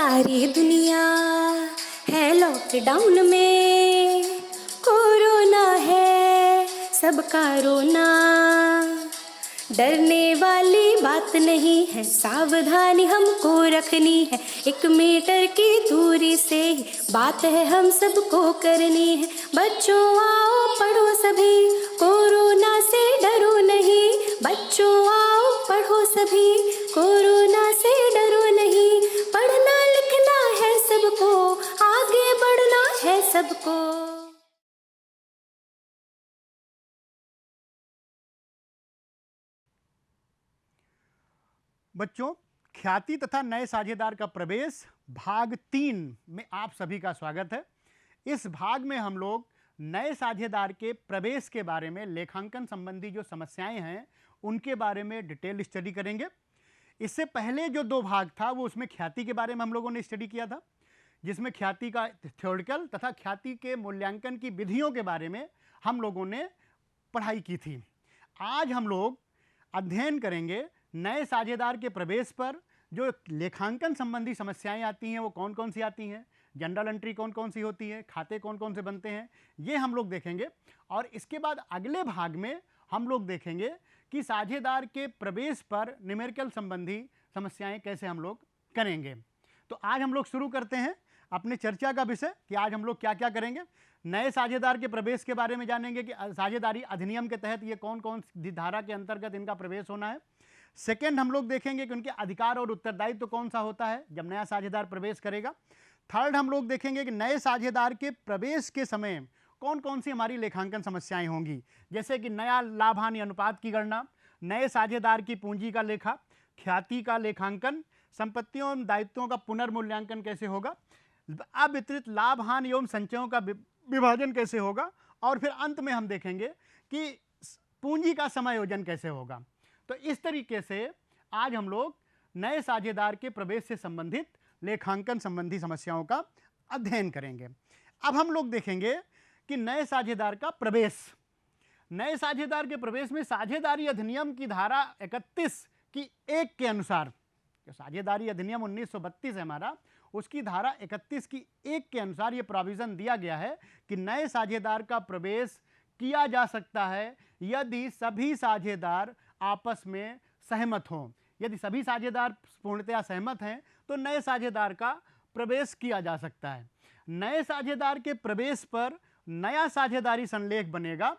सारी दुनिया है लॉकडाउन में, कोरोना है सबका रोना। डरने वाली बात नहीं है, सावधानी हमको रखनी है। 1 मीटर की दूरी से ही बात है हम सबको करनी है। बच्चों आओ पढ़ो सभी, कोरोना से डरो नहीं। बच्चों आओ पढ़ो सभी, कोरोना से डरो नहीं। पढ़ना लिखना है सबको, आगे बढ़ना है सबको। बच्चों, ख्याति तथा नए साझेदार का प्रवेश भाग 3 में आप सभी का स्वागत है। इस भाग में हम लोग नए साझेदार के प्रवेश के बारे में, लेखांकन संबंधी जो समस्याएं हैं उनके बारे में डिटेल स्टडी करेंगे। इससे पहले जो 2 भाग था वो उसमें ख्याति के बारे में हम लोगों ने स्टडी किया था, जिसमें ख्याति का थ्योरेटिकल तथा ख्याति के मूल्यांकन की विधियों के बारे में हम लोगों ने पढ़ाई की थी। आज हम लोग अध्ययन करेंगे नए साझेदार के प्रवेश पर जो लेखांकन संबंधी समस्याएं आती हैं वो कौन कौन सी आती हैं, जनरल एंट्री कौन कौन सी होती है, खाते कौन कौन से बनते हैं, ये हम लोग देखेंगे। और इसके बाद अगले भाग में हम लोग देखेंगे कि साझेदार के प्रवेश पर न्यूमेरिकल संबंधी समस्याएं कैसे हम लोग करेंगे। तो आज हम लोग शुरू करते हैं अपने चर्चा का विषय कि आज हम लोग क्या क्या करेंगे। नए साझेदार के प्रवेश के बारे में जानेंगे कि साझेदारी अधिनियम के तहत ये कौन कौन सी धारा के अंतर्गत इनका प्रवेश होना है। सेकेंड, हम लोग देखेंगे कि उनके अधिकार और उत्तरदायित्व तो कौन सा होता है जब नया साझेदार प्रवेश करेगा। थर्ड, हम लोग देखेंगे कि नए साझेदार के प्रवेश के समय कौन कौन सी हमारी लेखांकन समस्याएं होंगी, जैसे कि नया लाभ हानि अनुपात की गणना, नए साझेदार की पूंजी का लेखा, ख्याति का लेखांकन, संपत्तियों एवं दायित्वों का पुनर्मूल्यांकन कैसे होगा, अवितरित लाभ हानि एवं संचयों का विभाजन कैसे होगा, और फिर अंत में हम देखेंगे कि पूंजी का समायोजन कैसे होगा। तो इस तरीके से आज हम लोग नए साझेदार के प्रवेश से संबंधित लेखांकन संबंधी समस्याओं का अध्ययन करेंगे। अब हम लोग देखेंगे कि नए साझेदार का प्रवेश। नए साझेदार के प्रवेश में साझेदारी अधिनियम की धारा 31 की 1 के अनुसार, जो साझेदारी अधिनियम 1932 है हमारा, उसकी धारा 31 की 1 के अनुसार ये प्रोविजन दिया गया है कि नए साझेदार का प्रवेश किया जा सकता है यदि सभी साझेदार आपस में सहमत हों। यदि सभी साझेदार पूर्णतया सहमत हैं तो नए साझेदार का प्रवेश किया जा सकता है। नए साझेदार के प्रवेश पर नया साझेदारी संलेख बनेगा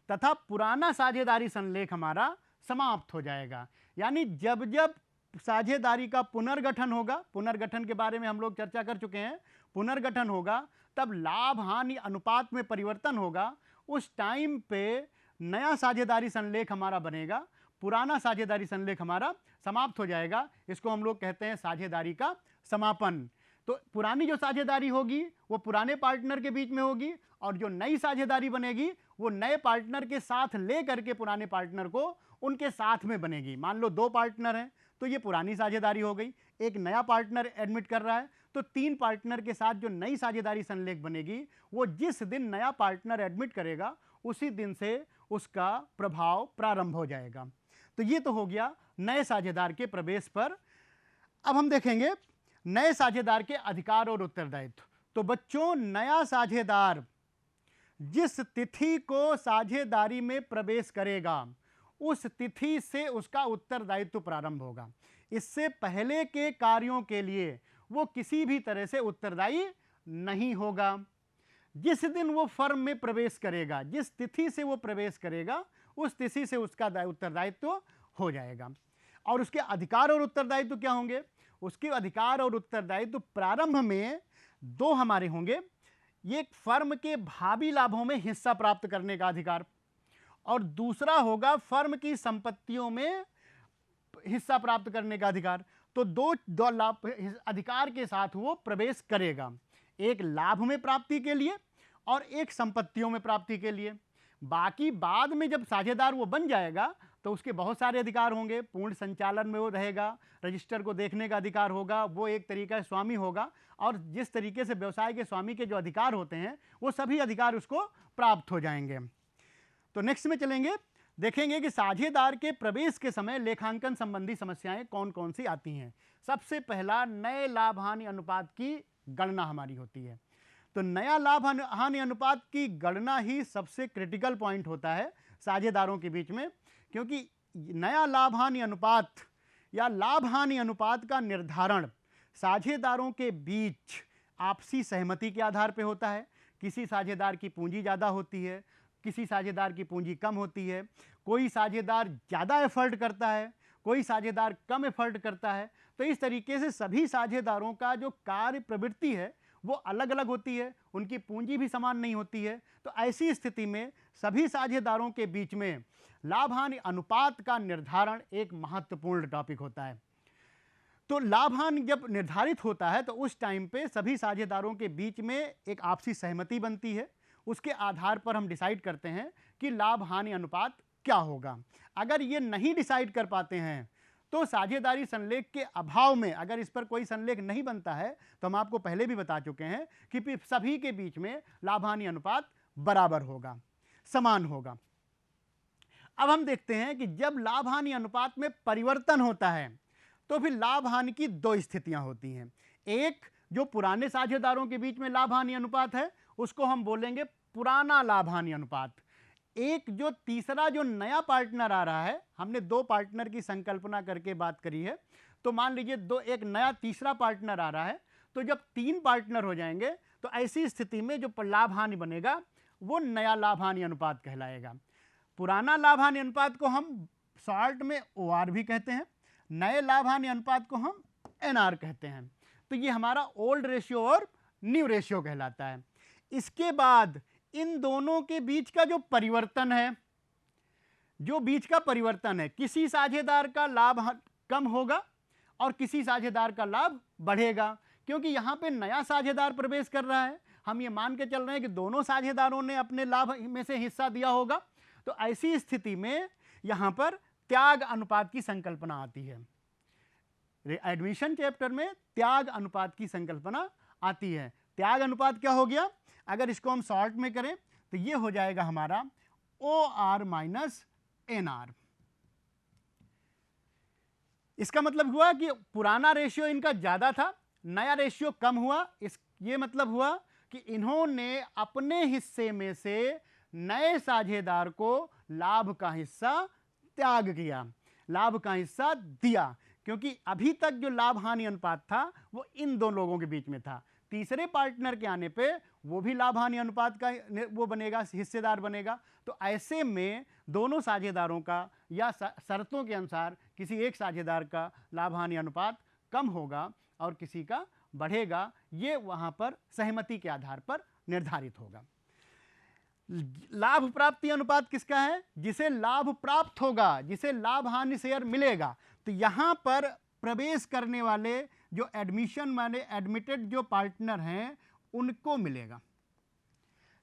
तथा पुराना साझेदारी संलेख हमारा समाप्त हो जाएगा। यानी जब जब साझेदारी का पुनर्गठन होगा, पुनर्गठन के बारे में हम लोग चर्चा कर चुके हैं, पुनर्गठन होगा तब लाभ हानि अनुपात में परिवर्तन होगा, उस टाइम पे नया साझेदारी संलेख हमारा बनेगा, पुराना साझेदारी संलेख हमारा समाप्त हो जाएगा। इसको हम लोग कहते हैं साझेदारी का समापन। तो पुरानी जो साझेदारी होगी वो पुराने पार्टनर के बीच में होगी, और जो नई साझेदारी बनेगी वो नए पार्टनर के साथ ले करके पुराने पार्टनर को उनके साथ में बनेगी। मान लो 2 पार्टनर हैं तो ये पुरानी साझेदारी हो गई, एक नया पार्टनर एडमिट कर रहा है तो 3 पार्टनर के साथ जो नई साझेदारी संलेख बनेगी वो जिस दिन नया पार्टनर एडमिट करेगा उसी दिन से उसका प्रभाव प्रारंभ हो जाएगा। तो ये तो हो गया नए साझेदार के प्रवेश पर। अब हम देखेंगे नए साझेदार के अधिकार और उत्तरदायित्व। तो बच्चों, नया साझेदार जिस तिथि को साझेदारी में प्रवेश करेगा उस तिथि से उसका उत्तरदायित्व प्रारंभ होगा। इससे पहले के कार्यों के लिए वो किसी भी तरह से उत्तरदायी नहीं होगा। जिस दिन वो फर्म में प्रवेश करेगा, जिस तिथि से वो प्रवेश करेगा, उस तिथि से उसका उत्तरदायित्व हो जाएगा। और उसके अधिकार और उत्तरदायित्व क्या होंगे? उसके अधिकार और उत्तरदायित्व प्रारंभ में 2 हमारे होंगे। ये फर्म के भावी लाभों में हिस्सा प्राप्त करने का अधिकार, और दूसरा होगा फर्म की संपत्तियों में हिस्सा प्राप्त करने का अधिकार। तो दो लाभ अधिकार के साथ वो प्रवेश करेगा, एक लाभ में प्राप्ति के लिए और एक संपत्तियों में प्राप्ति के लिए। बाकी बाद में जब साझेदार वो बन जाएगा तो उसके बहुत सारे अधिकार होंगे। पूर्ण संचालन में वो रहेगा, रजिस्टर को देखने का अधिकार होगा, वो एक तरीका स्वामी होगा, और जिस तरीके से व्यवसाय के स्वामी के जो अधिकार होते हैं वो सभी अधिकार उसको प्राप्त हो जाएंगे। तो नेक्स्ट में चलेंगे। देखेंगे कि साझेदार के प्रवेश के समय लेखांकन संबंधी समस्याएं कौन कौन सी आती हैं। सबसे पहला नए लाभ हानि अनुपात की गणना हमारी होती है। तो नया लाभ हानि अनुपात की गणना ही सबसे क्रिटिकल पॉइंट होता है साझेदारों के बीच में, क्योंकि नया लाभ हानि अनुपात या लाभ हानि अनुपात का निर्धारण साझेदारों के बीच आपसी सहमति के आधार पर होता है। किसी साझेदार की पूंजी ज़्यादा होती है, किसी साझेदार की पूंजी कम होती है, कोई साझेदार ज़्यादा एफर्ट करता है, कोई साझेदार कम एफर्ट करता है। तो इस तरीके से सभी साझेदारों का जो कार्य प्रवृत्ति है वो अलग अलग होती है, उनकी पूंजी भी समान नहीं होती है। तो ऐसी स्थिति में सभी साझेदारों के बीच में लाभ हानि अनुपात का निर्धारण एक महत्वपूर्ण टॉपिक होता है। तो लाभ हानि जब निर्धारित होता है तो उस टाइम पे सभी साझेदारों के बीच में एक आपसी सहमति बनती है। उसके आधार पर हम डिसाइड करते हैं कि लाभ हानि अनुपात क्या होगा। अगर ये नहीं डिसाइड कर पाते हैं तो साझेदारी संलेख के अभाव में, अगर इस पर कोई संलेख नहीं बनता है, तो हम आपको पहले भी बता चुके हैं कि सभी के बीच में लाभ हानि अनुपात बराबर होगा, समान होगा। अब हम देखते हैं कि जब लाभ हानि अनुपात में परिवर्तन होता है तो फिर लाभ हानि की दो स्थितियां होती हैं। एक, जो पुराने साझेदारों के बीच में लाभ हानि अनुपात है उसको हम बोलेंगे पुराना लाभ हानि अनुपात। एक जो तीसरा जो नया पार्टनर आ रहा है, हमने दो पार्टनर की संकल्पना करके बात करी है, तो मान लीजिए एक नया तीसरा पार्टनर आ रहा है, तो जब 3 पार्टनर हो जाएंगे तो ऐसी स्थिति में जो लाभ हानि बनेगा वो नया लाभ हानि अनुपात कहलाएगा। पुराना लाभ हानि अनुपात को हम शॉर्ट में OR भी कहते हैं, नए लाभ हानि अनुपात को हम NR कहते हैं। तो ये हमारा ओल्ड रेशियो और न्यू रेशियो कहलाता है। इसके बाद इन दोनों के बीच का जो परिवर्तन है, जो बीच का परिवर्तन है, किसी साझेदार का लाभ कम होगा और किसी साझेदार का लाभ बढ़ेगा, क्योंकि यहां पे नया साझेदार प्रवेश कर रहा है। हम ये मान के चल रहे हैं कि दोनों साझेदारों ने अपने लाभ में से हिस्सा दिया होगा। तो ऐसी स्थिति में यहां पर त्याग अनुपात की संकल्पना आती है। एडमिशन चैप्टर में त्याग अनुपात की संकल्पना आती है। त्याग अनुपात क्या हो गया? अगर इसको हम शॉर्ट में करें तो ये हो जाएगा हमारा OR माइनस NR। इसका मतलब हुआ कि पुराना रेशियो इनका ज्यादा था, नया रेशियो कम हुआ। ये मतलब हुआ कि इन्होंने अपने हिस्से में से नए साझेदार को लाभ का हिस्सा त्याग किया, लाभ का हिस्सा दिया, क्योंकि अभी तक जो लाभ हानि अनुपात था वो इन दो लोगों के बीच में था। तीसरे पार्टनर के आने पे वो भी लाभ हानि अनुपात का वो बनेगा, हिस्सेदार बनेगा। तो ऐसे में दोनों साझेदारों का या शर्तों के अनुसार किसी एक साझेदार का लाभ हानि अनुपात कम होगा और किसी का बढ़ेगा। ये वहां पर सहमति के आधार पर निर्धारित होगा। लाभ प्राप्ति अनुपात किसका है? जिसे लाभ प्राप्त होगा, जिसे लाभ हानि शेयर मिलेगा। तो यहां पर प्रवेश करने वाले जो एडमिशन माने एडमिटेड जो पार्टनर हैं उनको मिलेगा,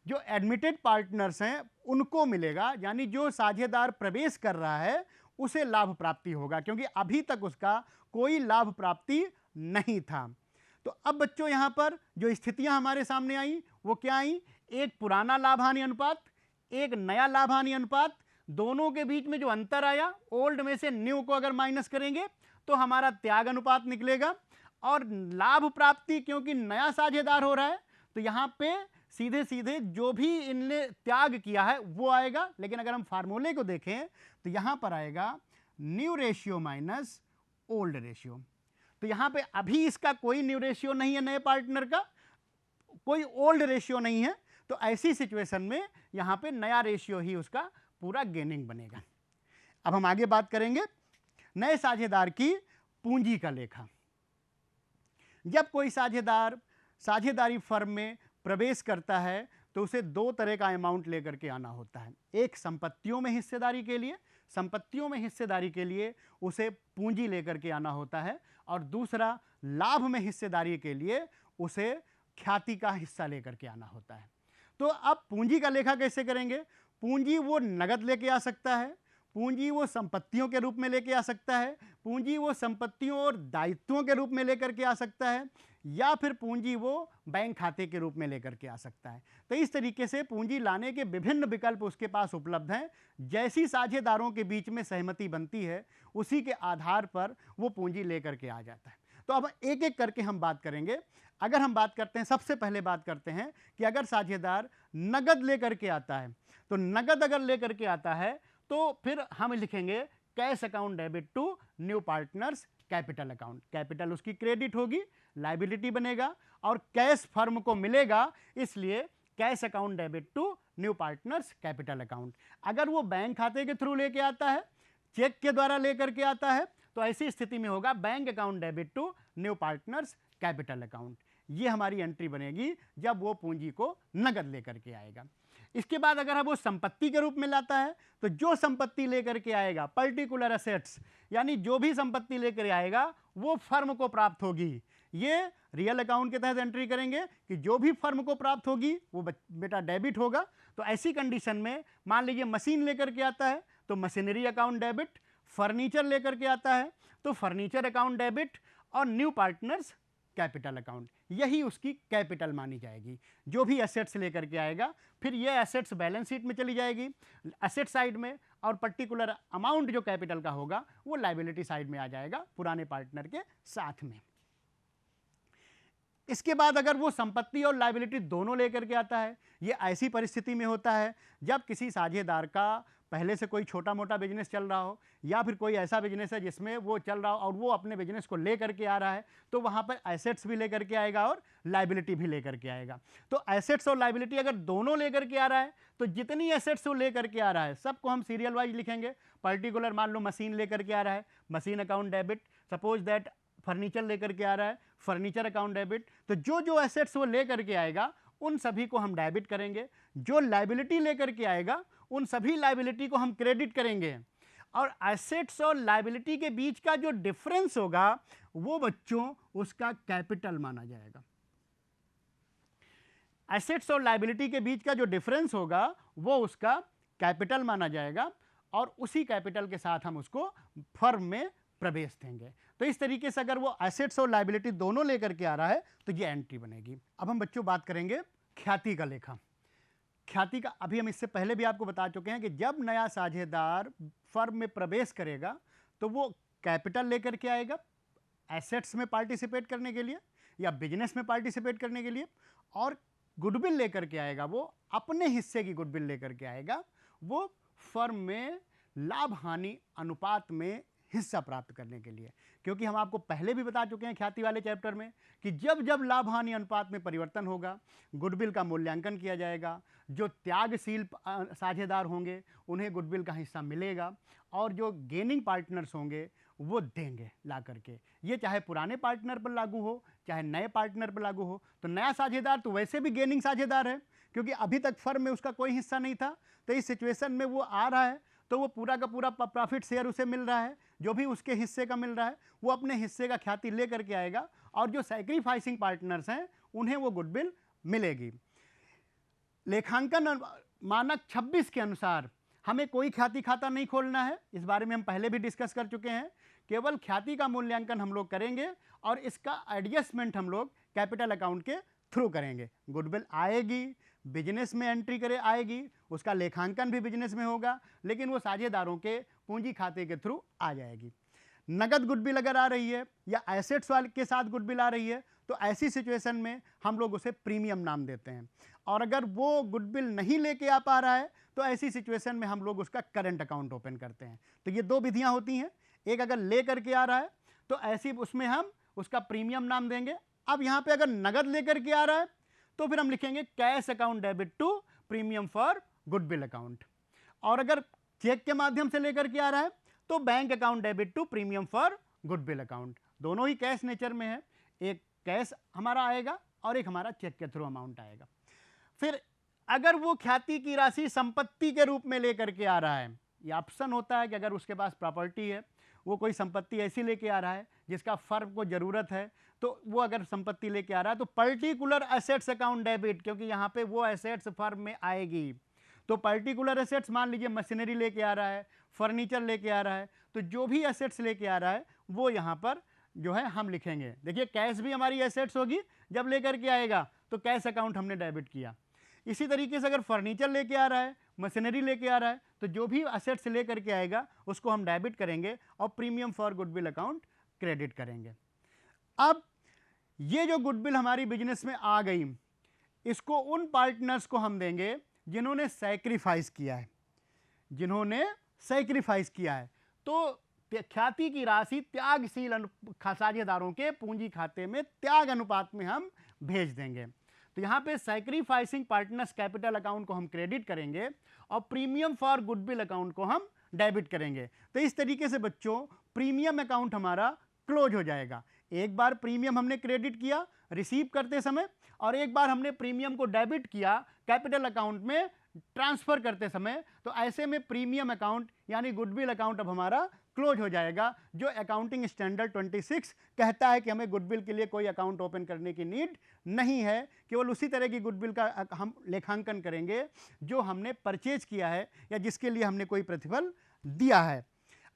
जो एडमिटेड पार्टनर्स हैं उनको मिलेगा, यानी जो साझेदार प्रवेश कर रहा है उसे लाभ प्राप्ति होगा, क्योंकि अभी तक उसका कोई लाभ प्राप्ति नहीं था। तो अब बच्चों यहां पर जो स्थितियां हमारे सामने आई वो क्या आई? एक पुराना लाभ हानि अनुपात, एक नया लाभ हानि अनुपात। दोनों के बीच में जो अंतर आया, ओल्ड में से न्यू को अगर माइनस करेंगे तो हमारा त्याग अनुपात निकलेगा। और लाभ प्राप्ति, क्योंकि नया साझेदार हो रहा है तो यहां पे सीधे सीधे जो भी इनने त्याग किया है वो आएगा। लेकिन अगर हम फार्मूले को देखें तो यहां पर आएगा new ratio minus old ratio. तो यहां पे अभी इसका कोई न्यू रेशियो नहीं है, नए पार्टनर का कोई ओल्ड रेशियो नहीं है। तो ऐसी सिचुएशन में यहां पे नया रेशियो ही उसका पूरा गेनिंग बनेगा। अब हम आगे बात करेंगे नए साझेदार की पूंजी का लेखा। जब कोई साझेदार साझेदारी फर्म में प्रवेश करता है तो उसे दो तरह का अमाउंट लेकर के आना होता है। एक संपत्तियों में हिस्सेदारी के लिए, संपत्तियों में हिस्सेदारी के लिए उसे पूंजी लेकर के आना होता है, और दूसरा लाभ में हिस्सेदारी के लिए उसे ख्याति का हिस्सा लेकर के आना होता है। तो अब पूंजी का लेखा कैसे करेंगे? पूंजी वो नगद लेके आ सकता है, पूंजी वो संपत्तियों के रूप में लेके आ सकता है, पूंजी वो संपत्तियों और दायित्वों के रूप में लेकर के आ सकता है, या फिर पूंजी वो बैंक खाते के रूप में लेकर के आ सकता है। तो इस तरीके से पूंजी लाने के विभिन्न विकल्प उसके पास उपलब्ध हैं। जैसी साझेदारों के बीच में सहमति बनती है उसी के आधार पर वो पूंजी लेकर के आ जाता है। तो अब एक एक करके हम बात करेंगे। अगर हम बात करते हैं, सबसे पहले बात करते हैं कि अगर साझेदार नगद लेकर के आता है, तो नगद अगर लेकर के आता है तो फिर हम लिखेंगे cash account debit to new partners capital account. Capital उसकी क्रेडिट होगी, लायबिलिटी बनेगा और कैश फर्म को मिलेगा, इसलिए cash account debit to new partners capital account. अगर वो बैंक खाते के थ्रू लेके आता है, चेक के द्वारा लेकर के आता है, तो ऐसी स्थिति में होगा bank account debit to new partners capital account. ये हमारी एंट्री बनेगी जब वो पूंजी को नगद लेकर के आएगा। इसके बाद अगर वो संपत्ति के रूप में लाता है, तो जो संपत्ति लेकर के आएगा, पर्टिकुलर एसेट्स, यानी जो भी संपत्ति लेकर आएगा वो फर्म को प्राप्त होगी। ये रियल अकाउंट के तहत एंट्री करेंगे कि जो भी फर्म को प्राप्त होगी वो बेटा डेबिट होगा। तो ऐसी कंडीशन में मान लीजिए मशीन लेकर के आता है तो मशीनरी अकाउंट डेबिट, फर्नीचर लेकर के आता है तो फर्नीचर अकाउंट डेबिट, और न्यू पार्टनर्स कैपिटल अकाउंट, यही उसकी कैपिटल मानी जाएगी। जो भी एसेट्स लेकर के आएगा, फिर ये एसेट्स बैलेंस शीट में चली जाएगी एसेट साइड में, और पर्टिकुलर अमाउंट जो कैपिटल का होगा वो लायबिलिटी साइड में आ जाएगा पुराने पार्टनर के साथ में। इसके बाद अगर वो संपत्ति और लायबिलिटी दोनों लेकर के आता है, ये ऐसी परिस्थिति में होता है जब किसी साझेदार का पहले से कोई छोटा मोटा बिजनेस चल रहा हो, या फिर कोई ऐसा बिजनेस है जिसमें वो चल रहा हो और वो अपने बिजनेस को लेकर के आ रहा है, तो वहाँ पर एसेट्स भी लेकर के आएगा और लायबिलिटी भी लेकर के आएगा। तो एसेट्स और लायबिलिटी अगर दोनों लेकर के आ रहा है, तो जितनी एसेट्स वो लेकर के आ रहा है सबको हम सीरियल वाइज लिखेंगे। पर्टिकुलर मान लो मशीन लेकर के आ रहा है, machine account debit. Suppose that furniture लेकर के आ रहा है, फर्नीचर अकाउंट डेबिट। तो जो जो एसेट्स वो लेकर के आएगा उन सभी को हम डेबिट करेंगे। जो लायबिलिटी लेकर के आएगा उन सभी लायबिलिटी को हम क्रेडिट करेंगे। और एसेट्स और लायबिलिटी के बीच का जो डिफरेंस होगा वो बच्चों उसका कैपिटल माना जाएगा। एसेट्स और लायबिलिटी के बीच का जो डिफरेंस होगा वो उसका कैपिटल माना जाएगा, और उसी कैपिटल के साथ हम उसको फर्म में प्रवेश देंगे। तो इस तरीके से अगर वो एसेट्स और लायबिलिटी दोनों लेकर के आ रहा है तो ये एंट्री बनेगी। अब हम बच्चों बात करेंगे ख्याति का लेखा। ख्याति का अभी हम इससे पहले भी आपको बता चुके हैं कि जब नया साझेदार फर्म में प्रवेश करेगा तो वो कैपिटल लेकर के आएगा एसेट्स में पार्टिसिपेट करने के लिए या बिजनेस में पार्टिसिपेट करने के लिए, और गुडविल लेकर के आएगा, वो अपने हिस्से की गुडविल लेकर के आएगा, वो फर्म में लाभ हानि अनुपात में हिस्सा प्राप्त करने के लिए। क्योंकि हम आपको पहले भी बता चुके हैं ख्याति वाले चैप्टर में कि जब जब लाभ हानि अनुपात में परिवर्तन होगा, गुडविल का मूल्यांकन किया जाएगा। जो त्यागशील साझेदार होंगे उन्हें गुडविल का हिस्सा मिलेगा, और जो गेनिंग पार्टनर्स होंगे वो देंगे ला करके। ये चाहे पुराने पार्टनर पर लागू हो चाहे नए पार्टनर पर लागू हो। तो नया साझेदार तो वैसे भी गेनिंग साझेदार है, क्योंकि अभी तक फर्म में उसका कोई हिस्सा नहीं था। तो इस सिचुएशन में वो आ रहा है तो वो पूरा का पूरा प्रॉफिट शेयर उसे मिल रहा है, जो भी उसके हिस्से का मिल रहा है वो अपने हिस्से का ख्याति ले करके आएगा, और जो सैक्रिफाइसिंग पार्टनर्स हैं उन्हें वो गुडविल मिलेगी। लेखांकन मानक 26 के अनुसार हमें कोई ख्याति खाता नहीं खोलना है, इस बारे में हम पहले भी डिस्कस कर चुके हैं। केवल ख्याति का मूल्यांकन हम लोग करेंगे और इसका एडजस्टमेंट हम लोग कैपिटल अकाउंट के थ्रू करेंगे। गुडविल आएगी, बिजनेस में एंट्री करे आएगी, उसका लेखांकन भी बिजनेस में होगा, लेकिन वो साझेदारों के पूंजी खाते के थ्रू आ जाएगी। नगद गुडविल अगर आ रही है या एसेट्स वाले के साथ गुडविल आ रही है तो ऐसी सिचुएशन में हम लोग उसे प्रीमियम नाम देते हैं। और अगर वो गुडविल नहीं लेके आ पा रहा है तो ऐसी सिचुएशन में हम लोग उसका करंट अकाउंट ओपन करते हैं। तो ये दो विधियां होती हैं। एक अगर ले करके आ रहा है तो ऐसी उसमें हम उसका प्रीमियम नाम देंगे। अब यहाँ पे अगर नगद लेकर के आ रहा है तो फिर हम लिखेंगे cash account debit to premium for goodwill account. और अगर चेक के माध्यम से लेकर के आ रहा है तो bank account debit to premium for goodwill account. दोनों ही कैश नेचर में है, एक कैश हमारा आएगा और एक हमारा चेक के थ्रू अमाउंट आएगा। फिर अगर वो ख्याति की राशि संपत्ति के रूप में लेकर के आ रहा है, ये ऑप्शन होता है कि अगर उसके पास प्रॉपर्टी है, वो कोई संपत्ति ऐसी लेके आ रहा है जिसका फर्म को ज़रूरत है, तो वो अगर संपत्ति लेके आ रहा है तो पर्टिकुलर एसेट्स अकाउंट डेबिट, क्योंकि यहाँ पे वो एसेट्स फर्म में आएगी। तो पर्टिकुलर एसेट्स मान लीजिए मशीनरी लेके आ रहा है, फर्नीचर लेके आ रहा है, तो जो भी एसेट्स लेके आ रहा है वो यहाँ पर जो है हम लिखेंगे। देखिए कैश भी हमारी एसेट्स होगी, जब लेकर के आएगा तो कैश अकाउंट हमने डेबिट किया। इसी तरीके से अगर फर्नीचर लेके आ रहा है, मशीनरी लेके आ रहा है, तो जो भी असेट्स लेकर के आएगा उसको हम डेबिट करेंगे और premium for goodwill account credit करेंगे। अब ये जो गुडविल हमारी बिजनेस में आ गई, इसको उन पार्टनर्स को हम देंगे जिन्होंने सैक्रिफाइस किया है, जिन्होंने सैक्रिफाइस किया है। तो ख्याति की राशि त्यागशील साझेदारों के पूंजी खाते में त्याग अनुपात में हम भेज देंगे। तो यहाँ पे सैक्रिफाइसिंग पार्टनर्स कैपिटल अकाउंट को हम क्रेडिट करेंगे और प्रीमियम फॉर गुडविल अकाउंट को हम डेबिट करेंगे। तो इस तरीके से बच्चों प्रीमियम अकाउंट हमारा क्लोज हो जाएगा। एक बार प्रीमियम हमने क्रेडिट किया रिसीव करते समय, और एक बार हमने प्रीमियम को डेबिट किया कैपिटल अकाउंट में ट्रांसफर करते समय। तो ऐसे में प्रीमियम अकाउंट यानी गुडविल अकाउंट अब हमारा क्लोज हो जाएगा, जो अकाउंटिंग स्टैंडर्ड 26 कहता है कि हमें गुडविल के लिए कोई अकाउंट ओपन करने की नीड नहीं है। केवल उसी तरह की गुडविल का हम लेखांकन करेंगे जो हमने परचेज किया है या जिसके लिए हमने कोई प्रतिफल दिया है।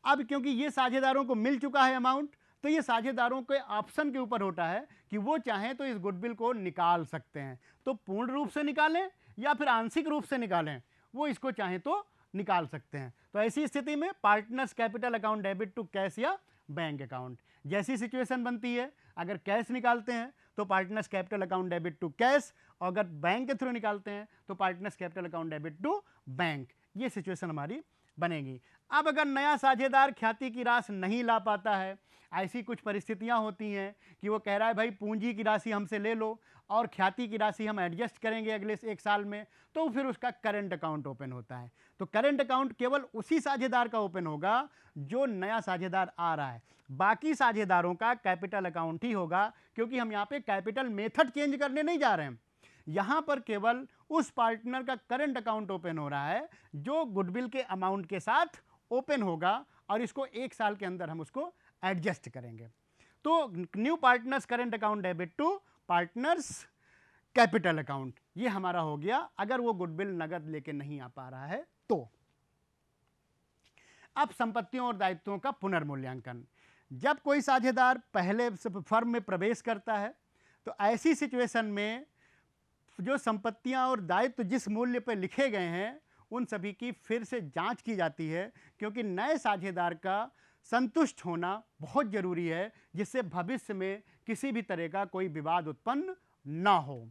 अब क्योंकि ये साझेदारों को मिल चुका है अमाउंट, तो ये साझेदारों के ऑप्शन के ऊपर होता है कि वो चाहें तो इस गुडविल को निकाल सकते हैं। तो पूर्ण रूप से निकालें या फिर आंशिक रूप से निकालें, वो इसको चाहें तो निकाल सकते हैं। तो ऐसी स्थिति में partners capital account debit to cash या बैंक अकाउंट, जैसी सिचुएशन बनती है, अगर कैश निकालते हैं तो partners capital account debit to cash, और अगर बैंक के थ्रू निकालते हैं तो partners capital account debit to bank. ये सिचुएशन हमारी बनेगी। अब अगर नया साझेदार ख्याति की राशि नहीं ला पाता है, ऐसी कुछ परिस्थितियां होती हैं कि वो कह रहा है भाई पूंजी की राशि हमसे ले लो और ख्याति की राशि हम एडजस्ट करेंगे अगले 1 साल में, तो फिर उसका करंट अकाउंट ओपन होता है। तो करंट अकाउंट केवल उसी साझेदार का ओपन होगा जो नया साझेदार आ रहा है, बाकी साझेदारों का कैपिटल अकाउंट ही होगा, क्योंकि हम यहाँ पे कैपिटल मेथड चेंज करने नहीं जा रहे हैं। यहाँ पर केवल उस पार्टनर का करंट अकाउंट ओपन हो रहा है जो गुडविल के अमाउंट के साथ ओपन होगा, और इसको 1 साल के अंदर हम उसको एडजस्ट करेंगे। तो new partners current account debit to partners capital account, ये हमारा हो गया अगर वो गुडविल नगद लेके नहीं आ पा रहा है तो। अब संपत्तियों और दायित्वों का पुनर्मूल्यांकन। जब कोई साझेदार पहले फर्म में प्रवेश करता है तो ऐसी सिचुएशन में जो संपत्तियां और दायित्व जिस मूल्य पर लिखे गए हैं उन सभी की फिर से जांच की जाती है, क्योंकि नए साझेदार का संतुष्ट होना बहुत जरूरी है, जिससे भविष्य में किसी भी तरह का कोई विवाद उत्पन्न ना हो।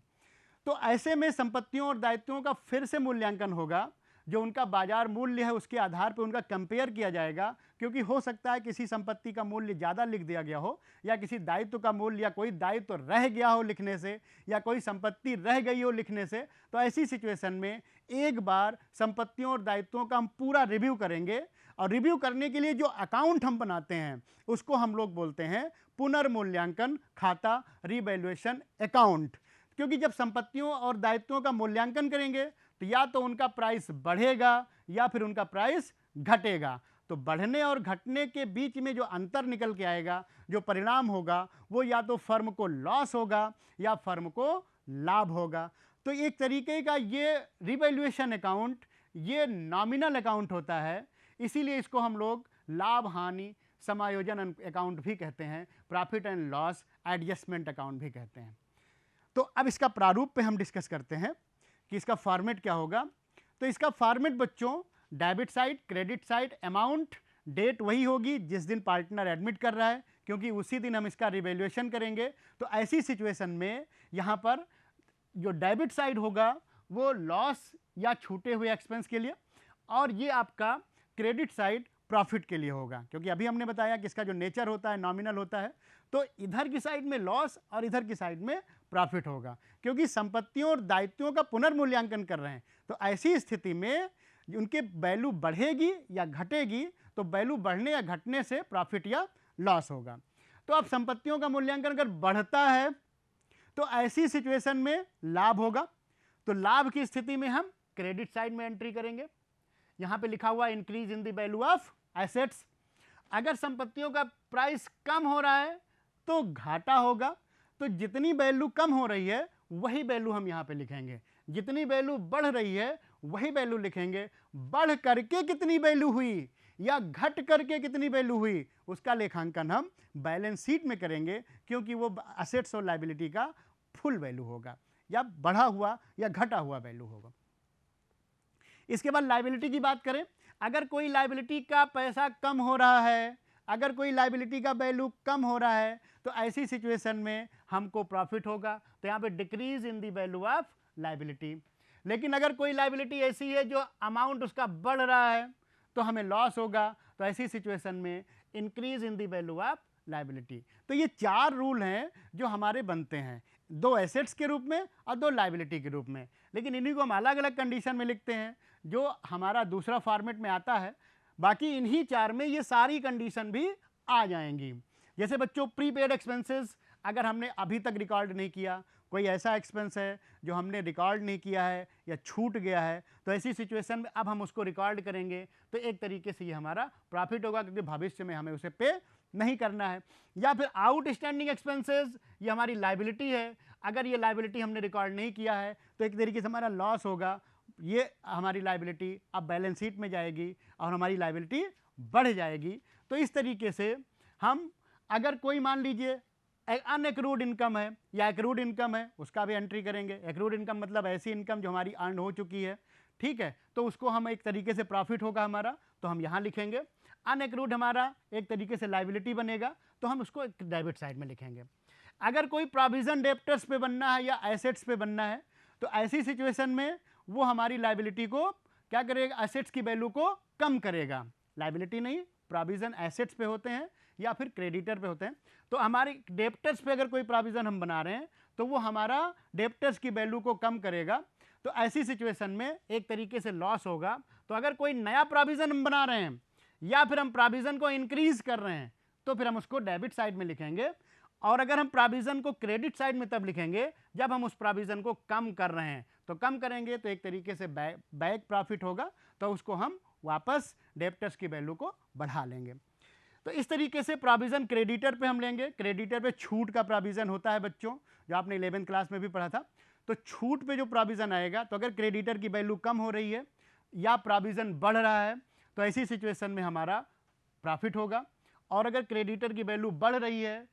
तो ऐसे में संपत्तियों और दायित्वों का फिर से मूल्यांकन होगा, जो उनका बाजार मूल्य है उसके आधार पर उनका कंपेयर किया जाएगा, क्योंकि हो सकता है किसी संपत्ति का मूल्य ज़्यादा लिख दिया गया हो, या किसी दायित्व का मूल्य, या कोई दायित्व रह गया हो लिखने से, या कोई संपत्ति रह गई हो लिखने से। तो ऐसी सिचुएशन में एक बार संपत्तियों और दायित्वों का हम पूरा रिव्यू करेंगे, और रिव्यू करने के लिए जो अकाउंट हम बनाते हैं उसको हम लोग बोलते हैं पुनर्मूल्यांकन खाता, रिवैल्यूएशन अकाउंट। क्योंकि जब संपत्तियों और दायित्वों का मूल्यांकन करेंगे तो या तो उनका प्राइस बढ़ेगा या फिर उनका प्राइस घटेगा। तो बढ़ने और घटने के बीच में जो अंतर निकल के आएगा, जो परिणाम होगा, वो या तो फर्म को लॉस होगा या फर्म को लाभ होगा। तो एक तरीके का ये रिवैल्यूएशन अकाउंट ये नॉमिनल अकाउंट होता है, इसीलिए इसको हम लोग लाभ हानि समायोजन अकाउंट भी कहते हैं, profit and loss adjustment account भी कहते हैं। तो अब इसका प्रारूप पे हम डिस्कस करते हैं कि इसका फॉर्मेट क्या होगा। तो इसका फॉर्मेट बच्चों, debit side, credit side, amount, date वही होगी जिस दिन पार्टनर एडमिट कर रहा है, क्योंकि उसी दिन हम इसका रिवैल्यूएशन करेंगे। तो ऐसी सिचुएशन में यहाँ पर जो डेबिट साइड होगा वो लॉस या छूटे हुए एक्सपेंस के लिए, और ये आपका क्रेडिट साइड प्रॉफिट के लिए होगा, क्योंकि अभी हमने बताया कि इसका जो नेचर होता है नॉमिनल होता है। तो इधर की साइड में लॉस और इधर की साइड में प्रॉफिट होगा, क्योंकि संपत्तियों और दायित्वों का पुनर्मूल्यांकन कर रहे हैं। तो ऐसी स्थिति में उनके वैल्यू बढ़ेगी या घटेगी, तो वैल्यू बढ़ने या घटने से प्रॉफिट या लॉस होगा। तो अब संपत्तियों का मूल्यांकन अगर बढ़ता है तो ऐसी सिचुएशन में लाभ होगा। तो लाभ की स्थिति में हम क्रेडिट साइड में एंट्री करेंगे। यहाँ पे लिखा हुआ increase in the value of assets. अगर संपत्तियों का प्राइस कम हो रहा है तो घाटा होगा। तो जितनी वैल्यू कम हो रही है वही वैल्यू हम यहाँ पे लिखेंगे, जितनी वैल्यू बढ़ रही है वही वैल्यू लिखेंगे। बढ़ करके कितनी वैल्यू हुई या घट करके कितनी वैल्यू हुई, उसका लेखांकन हम बैलेंस शीट में करेंगे, क्योंकि वो असेट्स और लायबिलिटी का फुल वैल्यू होगा, या बढ़ा हुआ या घटा हुआ वैल्यू होगा। इसके बाद लायबिलिटी की बात करें, अगर कोई लायबिलिटी का पैसा कम हो रहा है, अगर कोई लायबिलिटी का वैल्यू कम हो रहा है, तो ऐसी सिचुएशन में हमको प्रॉफिट होगा, तो यहाँ पे decrease in the value of liability. लेकिन अगर कोई लायबिलिटी ऐसी है जो अमाउंट उसका बढ़ रहा है, तो हमें लॉस होगा, तो ऐसी सिचुएशन में increase in the value of liability. तो ये 4 रूल हैं जो हमारे बनते हैं, 2 एसेट्स के रूप में और 2 लायबिलिटी के रूप में, लेकिन इन्हीं को हम अलग अलग कंडीशन में लिखते हैं जो हमारा दूसरा फॉर्मेट में आता है। बाकी इन्हीं 4 में ये सारी कंडीशन भी आ जाएंगी। जैसे बच्चों प्रीपेड एक्सपेंसेस अगर हमने अभी तक रिकॉर्ड नहीं किया, कोई ऐसा एक्सपेंस है जो हमने रिकॉर्ड नहीं किया है या छूट गया है, तो ऐसी सिचुएशन में अब हम उसको रिकॉर्ड करेंगे, तो एक तरीके से ये हमारा प्रॉफिट होगा, क्योंकि भविष्य में हमें उसे पे नहीं करना है। या फिर आउटस्टैंडिंग एक्सपेंसेस, ये हमारी लायबिलिटी है, अगर ये लायबिलिटी हमने रिकॉर्ड नहीं किया है तो एक तरीके से हमारा लॉस होगा, ये हमारी लायबिलिटी अब बैलेंस शीट में जाएगी और हमारी लायबिलिटी बढ़ जाएगी। तो इस तरीके से हम, अगर कोई मान लीजिए अनएक्रूड इनकम है या एक्रूड इनकम है, उसका भी एंट्री करेंगे। एक्रूड इनकम मतलब ऐसी इनकम जो हमारी अर्न हो चुकी है, ठीक है, तो उसको हम एक तरीके से प्रॉफिट होगा हमारा, तो हम यहाँ लिखेंगे। अनएक्रूड हमारा एक तरीके से लायबिलिटी बनेगा, तो हम उसको एक डेबिट साइड में लिखेंगे। अगर कोई प्रोविजन डेप्टर्स पे बनना है या एसेट्स पे बनना है, तो ऐसी सिचुएशन में वो हमारी लायबिलिटी को क्या करेगा, एसेट्स की वैल्यू को कम करेगा। लायबिलिटी नहीं, प्रोविजन एसेट्स पे होते हैं या फिर क्रेडिटर पे होते हैं। तो हमारे डेप्टर्स पे अगर कोई प्रोविजन हम बना रहे हैं, तो वो हमारा डेप्टर्स की वैल्यू को कम करेगा, तो ऐसी सिचुएशन में एक तरीके से लॉस होगा। तो अगर कोई नया प्रोविजन हम बना रहे हैं या फिर हम प्रोविजन को इंक्रीज कर रहे हैं, तो फिर हम उसको डेबिट साइड में लिखेंगे। और अगर हम प्रोविजन को क्रेडिट साइड में तब लिखेंगे जब हम उस प्रोविजन को कम कर रहे हैं। तो कम करेंगे तो एक तरीके से बैक प्रॉफिट होगा, तो उसको हम वापस डेप्टर्स की वैल्यू को बढ़ा लेंगे। तो इस तरीके से प्रोविजन क्रेडिटर पे हम लेंगे। क्रेडिटर पे छूट का प्रोविजन होता है बच्चों, जो आपने 11वीं क्लास में भी पढ़ा था। तो छूट पे जो प्रोविजन आएगा, तो अगर क्रेडिटर की वैल्यू कम हो रही है या प्रोविजन बढ़ रहा है, तो ऐसी सिचुएशन में हमारा प्रॉफिट होगा। और अगर क्रेडिटर की वैल्यू बढ़ रही है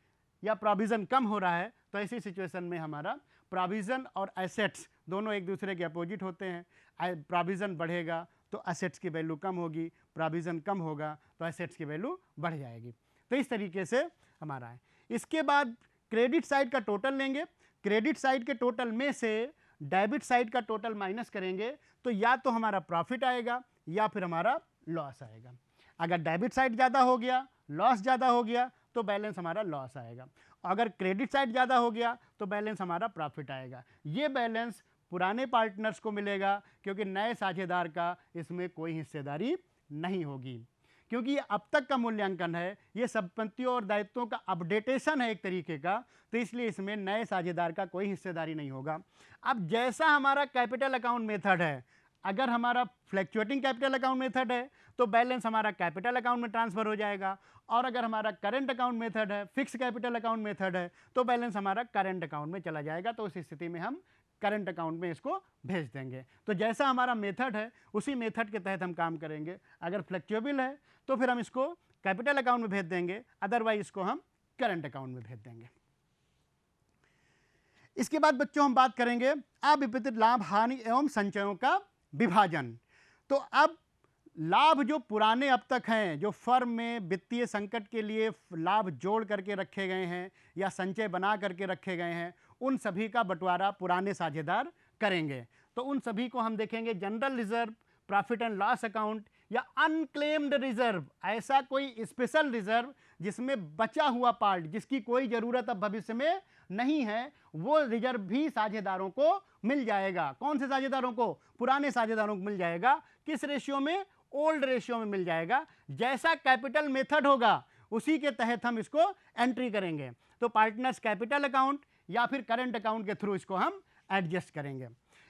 या प्रोविजन कम हो रहा है, तो ऐसी सिचुएशन में हमारा प्रोविजन और एसेट्स दोनों एक दूसरे के अपोजिट होते हैं। प्रोविजन बढ़ेगा तो एसेट्स की वैल्यू कम होगी, प्रोविजन कम होगा तो एसेट्स की वैल्यू बढ़ जाएगी। तो इस तरीके से हमारा है। इसके बाद क्रेडिट साइड का टोटल लेंगे। क्रेडिट साइड के टोटल में से डेबिट साइड का टोटल माइनस करेंगे, तो या तो हमारा प्रॉफिट आएगा या फिर हमारा लॉस आएगा। अगर डेबिट साइड ज़्यादा हो गया, लॉस ज़्यादा हो गया, तो बैलेंस हमारा लॉस आएगा। अगर क्रेडिट साइड ज़्यादा हो गया तो बैलेंस हमारा प्रॉफिट आएगा। ये बैलेंस पुराने पार्टनर्स को मिलेगा, क्योंकि नए साझेदार का इसमें कोई हिस्सेदारी नहीं होगी। क्योंकि ये अब तक का मूल्यांकन है, ये संपत्तियों और दायित्वों का अपडेटेशन है एक तरीके का, तो इसलिए इसमें नए साझेदार का कोई हिस्सेदारी नहीं होगा। अब जैसा हमारा कैपिटल अकाउंट मेथड है, अगर हमारा फ्लैक्चुएटिंग कैपिटल अकाउंट मेथड है तो बैलेंस हमारा कैपिटल अकाउंट में ट्रांसफर हो जाएगा, और अगर हमारा करंट अकाउंट मेथड है, फिक्स कैपिटल अकाउंट मेथड है, तो बैलेंस हमारा करंट अकाउंट में चला जाएगा। तो उस स्थिति में हम करंट अकाउंट में इसको भेज देंगे। तो जैसा हमारा मेथड है उसी मेथड के तहत हम काम करेंगे। अगर फ्लैक्चुएबल है तो फिर हम इसको कैपिटल अकाउंट में भेज देंगे, अदरवाइज इसको हम करंट अकाउंट में भेज देंगे। इसके बाद बच्चों हम बात करेंगे अविभाजित लाभ हानि एवं संचयों का विभाजन। तो अब लाभ जो पुराने अब तक हैं, जो फर्म में वित्तीय संकट के लिए लाभ जोड़ करके रखे गए हैं या संचय बना करके रखे गए हैं, उन सभी का बंटवारा पुराने साझेदार करेंगे। तो उन सभी को हम देखेंगे general reserve, profit and loss account या अनक्लेम्ड रिजर्व, ऐसा कोई स्पेशल रिजर्व जिसमें बचा हुआ पार्ट, जिसकी कोई ज़रूरत अब भविष्य में नहीं है, वो रिजर्व भी साझेदारों को मिल जाएगा। कौन से साझेदारों को? पुराने साझेदारों को मिल जाएगा। किस रेशियो में? ओल्ड रेशियो में मिल जाएगा। जैसा कैपिटल मेथड होगा उसी के तहत हम इसको एंट्री करेंगे। तो पार्टनर्स कैपिटल अकाउंट या फिर करंट अकाउंट के थ्रू इसको हम एडजस्ट करेंगे।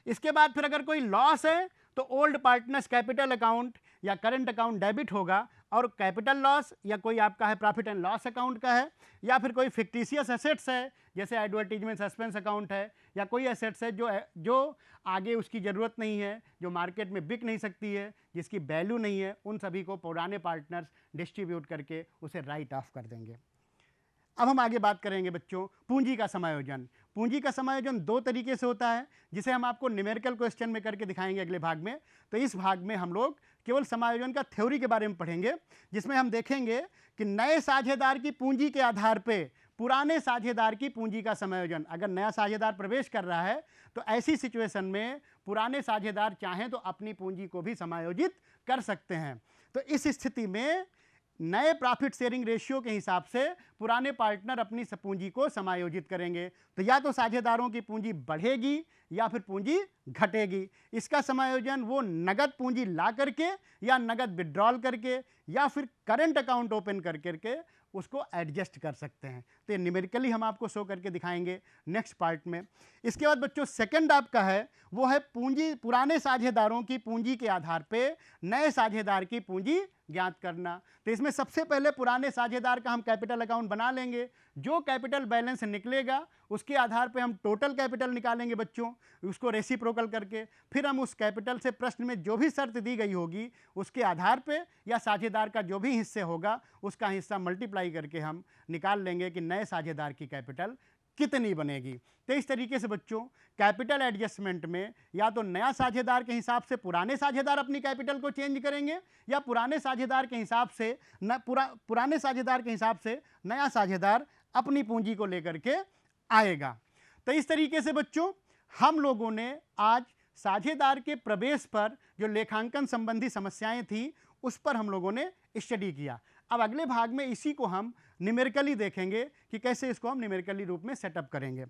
इसके बाद फिर अगर कोई लॉस है तो ओल्ड पार्टनर्स कैपिटल अकाउंट या करंट अकाउंट डेबिट होगा, और कैपिटल लॉस या कोई आपका है प्रॉफिट एंड लॉस अकाउंट का है, या फिर कोई फिक्टिशियस एसेट्स है जैसे एडवर्टीजमेंट सस्पेंस अकाउंट है, या कोई एसेट्स है जो आगे उसकी ज़रूरत नहीं है, जो मार्केट में बिक नहीं सकती है, जिसकी वैल्यू नहीं है, उन सभी को पुराने पार्टनर्स डिस्ट्रीब्यूट करके उसे राइट ऑफ कर देंगे। अब हम आगे बात करेंगे बच्चों पूंजी का समायोजन। पूंजी का समायोजन दो तरीके से होता है, जिसे हम आपको न्यूमेरिकल क्वेश्चन में करके दिखाएंगे अगले भाग में। तो इस भाग में हम लोग केवल समायोजन का थ्योरी के बारे में पढ़ेंगे, जिसमें हम देखेंगे कि नए साझेदार की पूंजी के आधार पे पुराने साझेदार की पूंजी का समायोजन। अगर नया साझेदार प्रवेश कर रहा है तो ऐसी सिचुएशन में पुराने साझेदार चाहें तो अपनी पूंजी को भी समायोजित कर सकते हैं। तो इस स्थिति में नए प्रॉफिट शेयरिंग रेशियो के हिसाब से पुराने पार्टनर अपनी पूंजी को समायोजित करेंगे। तो या तो साझेदारों की पूंजी बढ़ेगी या फिर पूंजी घटेगी। इसका समायोजन वो नगद पूंजी ला करके या नगद विड्रॉल करके या फिर करंट अकाउंट ओपन कर करके उसको एडजस्ट कर सकते हैं। तो ये न्यूमेरिकली हम आपको शो करके दिखाएंगे नेक्स्ट पार्ट में। इसके बाद बच्चों सेकंड आपका है वो है पूंजी, पुराने साझेदारों की पूंजी के आधार पे नए साझेदार की पूंजी ज्ञात करना। तो इसमें सबसे पहले पुराने साझेदार का हम कैपिटल अकाउंट बना लेंगे। जो कैपिटल बैलेंस निकलेगा उसके आधार पे हम टोटल कैपिटल निकालेंगे बच्चों, उसको रेसिप्रोकल करके। फिर हम उस कैपिटल से प्रश्न में जो भी शर्त दी गई होगी उसके आधार पे या साझेदार का जो भी हिस्से होगा उसका हिस्सा मल्टीप्लाई करके हम निकाल लेंगे कि नए साझेदार की कैपिटल कितनी बनेगी। तो इस तरीके से बच्चों कैपिटल एडजस्टमेंट में या तो नया साझेदार के हिसाब से पुराने साझेदार अपनी कैपिटल को चेंज करेंगे या पुराने साझेदार के हिसाब से पुराने साझेदार के हिसाब से नया साझेदार अपनी पूंजी को लेकर के आएगा। तो इस तरीके से बच्चों हम लोगों ने आज साझेदार के प्रवेश पर जो लेखांकन संबंधी समस्याएं थी उस पर हम लोगों ने स्टडी किया। अब अगले भाग में इसी को हम न्यूमेरिकली देखेंगे कि कैसे इसको हम न्यूमेरिकली रूप में सेटअप करेंगे।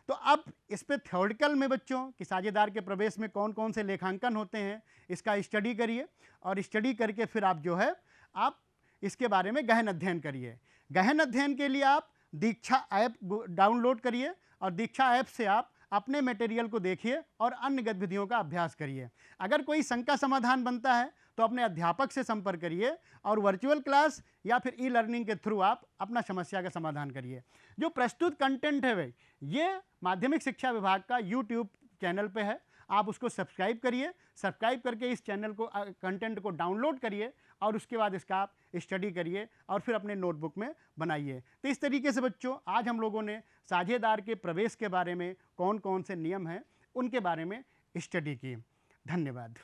तो अब इस पे थ्योरेटिकल में बच्चों कि साझेदार के प्रवेश में कौन कौन से लेखांकन होते हैं इसका स्टडी करिए, और स्टडी करके फिर आप जो है आप इसके बारे में गहन अध्ययन करिए। गहन अध्ययन के लिए आप दीक्षा ऐप डाउनलोड करिए और दीक्षा ऐप से आप अपने मटेरियल को देखिए और अन्य गतिविधियों का अभ्यास करिए। अगर कोई शंका समाधान बनता है तो अपने अध्यापक से संपर्क करिए और वर्चुअल क्लास या फिर ई लर्निंग के थ्रू आप अपना समस्या का समाधान करिए। जो प्रस्तुत कंटेंट है भाई ये माध्यमिक शिक्षा विभाग का यूट्यूब चैनल पे है, आप उसको सब्सक्राइब करिए। सब्सक्राइब करके इस चैनल को कंटेंट को डाउनलोड करिए और उसके बाद इसका आप स्टडी करिए और फिर अपने नोटबुक में बनाइए। तो इस तरीके से बच्चों आज हम लोगों ने साझेदार के प्रवेश के बारे में कौन कौन से नियम हैं उनके बारे में स्टडी की। धन्यवाद।